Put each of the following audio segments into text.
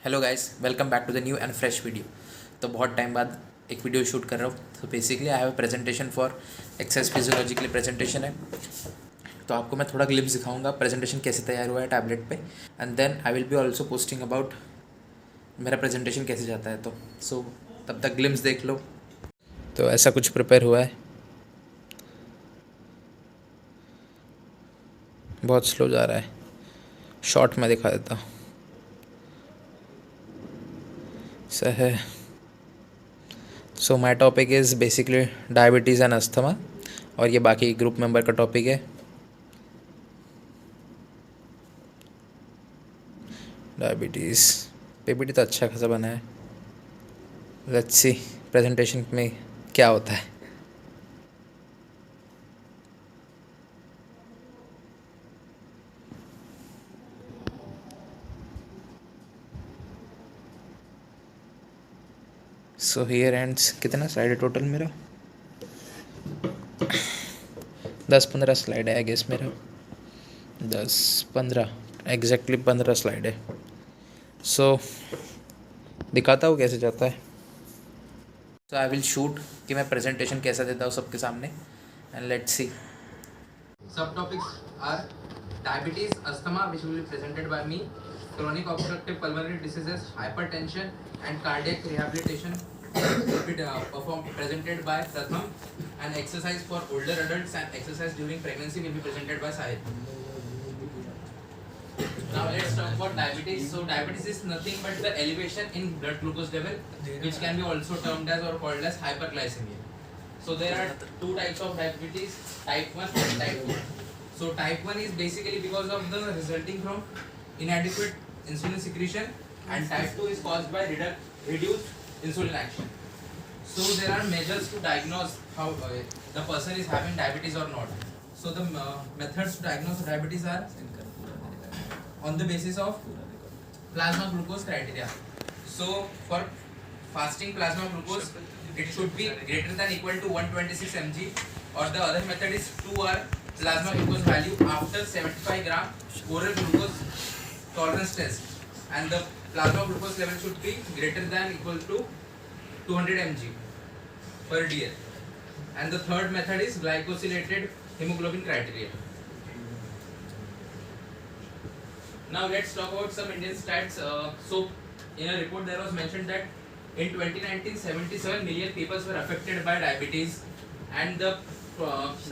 Hello guys, welcome back to the new and fresh video. तो बहुत time बाद एक वीडियो शूट कर रहा हूँ। तो basically I have a presentation for exercise physiology के लिए प्रेजेंटेशन है। तो आपको मैं थोड़ा ग्लिम्स दिखाऊंगा प्रेजेंटेशन कैसे तैयार हुआ है टैबलेट पे, and then I will be also posting about मेरा प्रेजेंटेशन कैसे जाता है। तो तब तक ग्लिम्स देख लो। तो ऐसा कुछ प्रिपेयर हुआ है, बहुत स्लो जा रहा है। शॉर्ट में दिखा देता हूँ। ऐसा है। So my topic is basically diabetes and asthma, और ये बाकी ग्रुप मेंबर का टॉपिक है। डायबिटीज़ पीपीटी तो अच्छा खासा बना है। लेट्स सी प्रेजेंटेशन में क्या होता है। So here ends. कितना स्लाइड है टोटल मेरा? 10-15 स्लाइड है आई गेस मेरा। 10-15 एग्जैक्टली 15 स्लाइड है। सो दिखाता हूँ कैसे जाता है। सो आई विल शूट कि मैं प्रेजेंटेशन कैसा देता हूँ सबके सामने, and let's see. Subtopics are diabetes, asthma, which will be presented by me, chronic obstructive pulmonary diseases, hypertension, and cardiac rehabilitation will be presented by Pratham, and exercise for older adults and exercise during pregnancy will be presented by Sahid. Now let's talk about diabetes. So diabetes is nothing but the elevation in blood glucose level, which can be also termed as or called as hyperglycemia. So there are two types of diabetes, type 1 and type 2. So type 1 is basically because of the resulting from inadequate insulin secretion, and type 2 is caused by reduced insulin action. So there are measures to diagnose how the person is having diabetes or not. So the methods to diagnose diabetes are on the basis of plasma glucose criteria. So for fasting plasma glucose, it should be greater than equal to 126 mg, or the other method is 2-hour plasma glucose value after 75 gram oral glucose tolerance test, and the plasma glucose level should be greater than equal to 200 mg per dl. And the third method is glycosylated hemoglobin criteria. Now let's talk about some Indian stats. So in a report there was mentioned that in 2019 77 million people were affected by diabetes, and the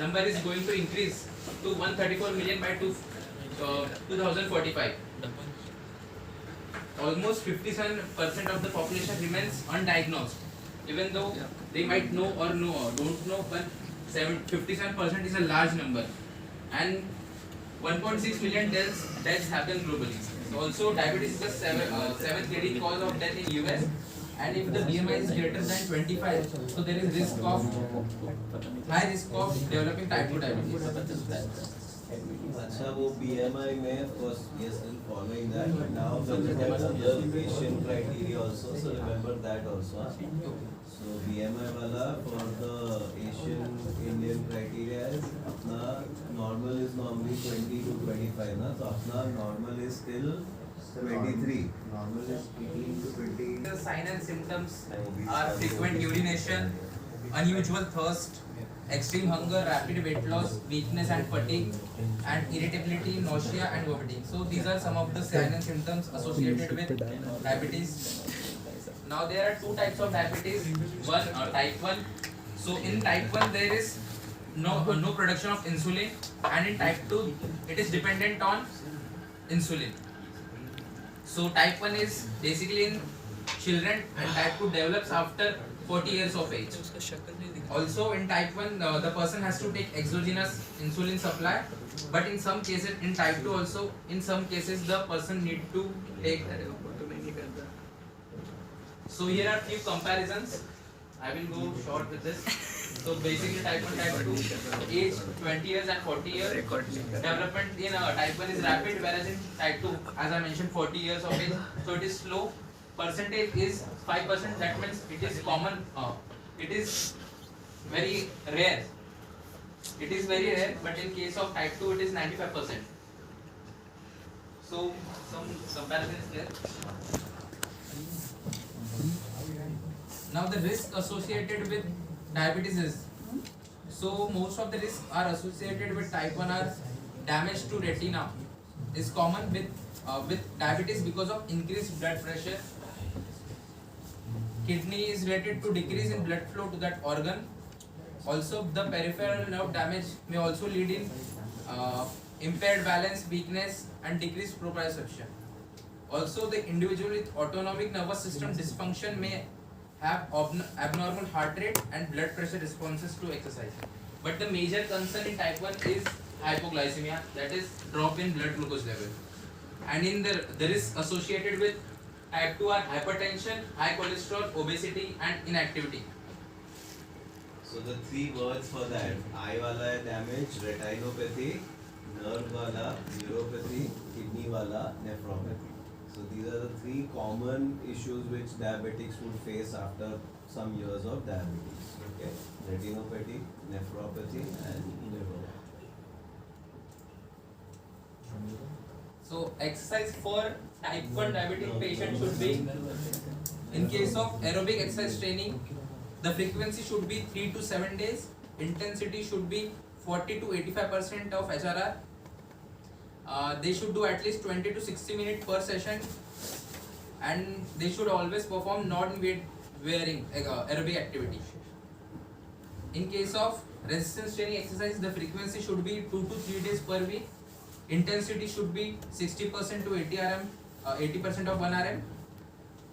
number is going to increase to 134 million by 2045. Almost 57% of the population remains undiagnosed, even though they might know or don't know, but 57% is a large number, and 1.6 million deaths happen globally. So also diabetes is the seventh leading cause of death in US, and if the BMI is greater than 25, so there is high risk of developing type 2 diabetes. अच्छा वो BMI में of course we are still following that, but now we have other Asian criteria also, so remember that also. So BMI वाला for the Asian Indian criteria is अपना normal is normally 20 to 25 ना, तो अपना normal is still 23. Normal is 18 to 20. The signs and symptoms are frequent urination, unusual thirst, extreme hunger, rapid weight loss, weakness and fatigue, and irritability, nausea and vomiting. So these are some of the signs and symptoms associated with diabetes. Now there are two types of diabetes. One type 1. So in type 1 there is no production of insulin, and in type 2 it is dependent on insulin. So type 1 is basically in children, and type 2 develops after 40 years of age. Also in type 1 the person has to take exogenous insulin supply, but in some cases in type 2 also, in some cases the person need to take. So here are few comparisons. I will go short with this. So basically type 1, type 2, age 20 years and 40 years. Development in type 1 is rapid, whereas in type 2, as I mentioned, 40 years of age, so it is slow. Percentage is 5%, that means it is common, it is very rare. It is very rare, but in case of type 2 it is 95%. So some comparison is there. Now the risk associated with diabetes is, so most of the risks are associated with type 1 are damage to retina is common with diabetes because of increased blood pressure. Kidney is related to decrease in blood flow to that organ. Also the peripheral nerve damage may also lead in impaired balance, weakness and decreased proprioception. Also the individual with autonomic nervous system dysfunction may have abnormal heart rate and blood pressure responses to exercise. But the major concern in type 1 is hypoglycemia, that is drop in blood glucose level. And in the risk associated with type 2 are hypertension, high cholesterol, obesity and inactivity. So the three words for that, eye wala hai damage, retinopathy, nerve wala, neuropathy, kidney wala, nephropathy. So these are the three common issues which diabetics would face after some years of diabetes. Okay, retinopathy, nephropathy, and neuropathy. So exercise for type 1 diabetic patient should be, in case of aerobic exercise training, the frequency should be 3 to 7 days, intensity should be 40 to 85% of HRR. They should do at least 20 to 60 minutes per session, and they should always perform non-weight bearing aerobic activity. In case of resistance training exercise, the frequency should be 2 to 3 days per week. Intensity should be 60% to 80 RM, 80% of 1 RM,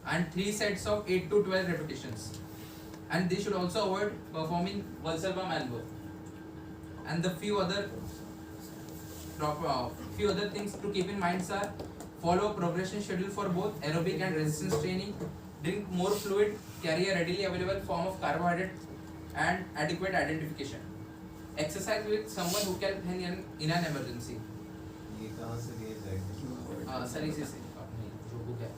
and 3 sets of 8 to 12 repetitions. And they should also avoid performing Valsalva Malvo. And the few other things to keep in mind are: follow a progression schedule for both aerobic and resistance training, drink more fluid, carry a readily available form of carbohydrate, and adequate identification. Exercise with someone who can help in an emergency. ये कहाँ से ये guide? Sir इसी से जो book है.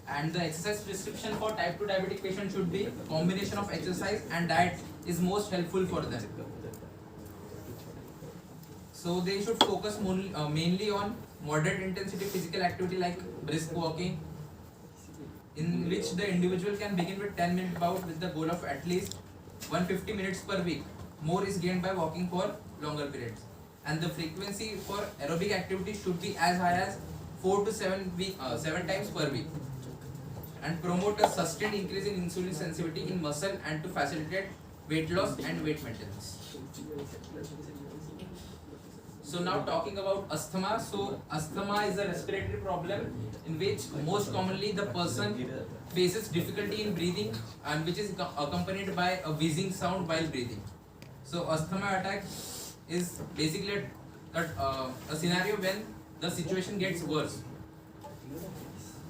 And the exercise prescription for type 2 diabetic patient should be combination of exercise and diet is most helpful for them. So they should focus mainly on moderate intensity physical activity like brisk walking, in which the individual can begin with 10-minute bout with the goal of at least 150 minutes per week. More is gained by walking for longer periods. And the frequency for aerobic activity should be as high as 4 to 7 times per week. And promote a sustained increase in insulin sensitivity in muscle and to facilitate weight loss and weight maintenance. So now talking about asthma. So asthma is a respiratory problem in which most commonly the person faces difficulty in breathing and which is accompanied by a wheezing sound while breathing. So asthma attack is basically a scenario when the situation gets worse.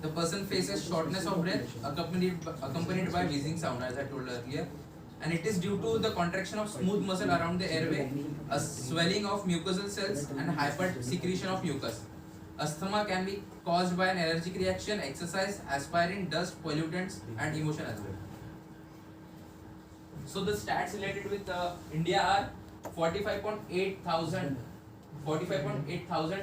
The person faces shortness of breath accompanied by wheezing sound, as I told earlier, and it is due to the contraction of smooth muscle around the airway, a swelling of mucosal cells and hyper secretion of mucus. Asthma can be caused by an allergic reaction, exercise, aspirin, dust, pollutants and emotion as well. So the stats related with India are 45.8 thousand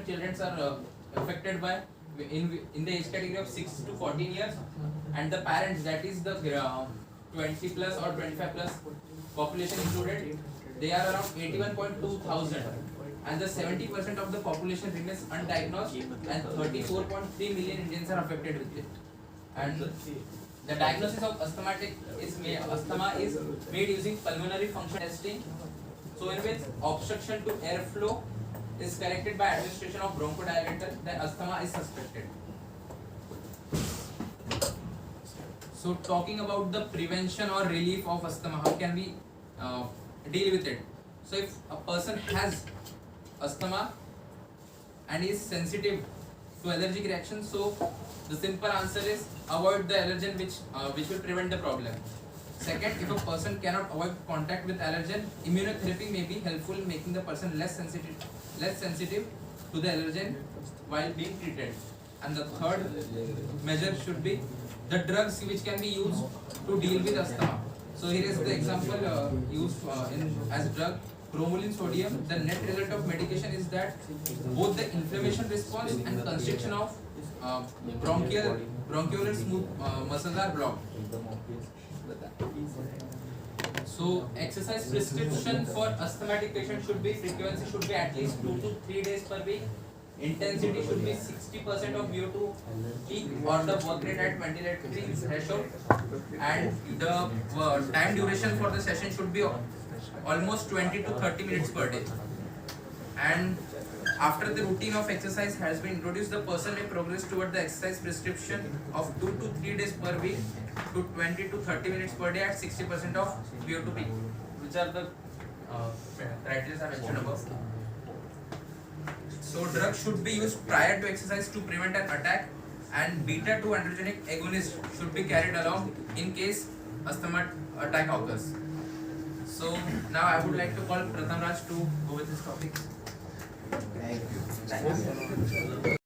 children are affected by in the age category of 6 to 14 years, and the parents, that is the 20 plus or 25 plus population included, they are around 81.2 thousand, and the 70% of the population remains undiagnosed, and 34.3 million Indians are affected with it. And the diagnosis of asthma is made using pulmonary function testing. So in which obstruction to airflow is corrected by administration of bronchodilator, then asthma is suspected. So talking about the prevention or relief of asthma, how can we deal with it? So if a person has asthma and is sensitive to allergic reactions, so the simple answer is avoid the allergen which will prevent the problem. Second, if a person cannot avoid contact with allergen, immunotherapy may be helpful, making the person less sensitive to the allergen while being treated. And the third measure should be the drugs which can be used to deal with asthma. So here is the example used as drug, bromelain sodium. The net result of medication is that both the inflammation response and constriction of bronchiolar smooth muscles are blocked. So exercise prescription for asthmatic patient should be frequency should be at least 2 to 3 days per week. Intensity should be 60% of VO2 peak or the work rate at ventilatory threshold, and the time duration for the session should be almost 20 to 30 minutes per day. And after the routine of exercise has been introduced, the person may progress toward the exercise prescription of 2 to 3 days per week to 20 to 30 minutes per day at 60% of VO2 peak, which are the criteria I mentioned above. So drugs should be used prior to exercise to prevent an attack, and beta-2 androgenic agonist should be carried along in case asthma attack occurs. So now I would like to call Pratham Raj to go with his topic. Thank you.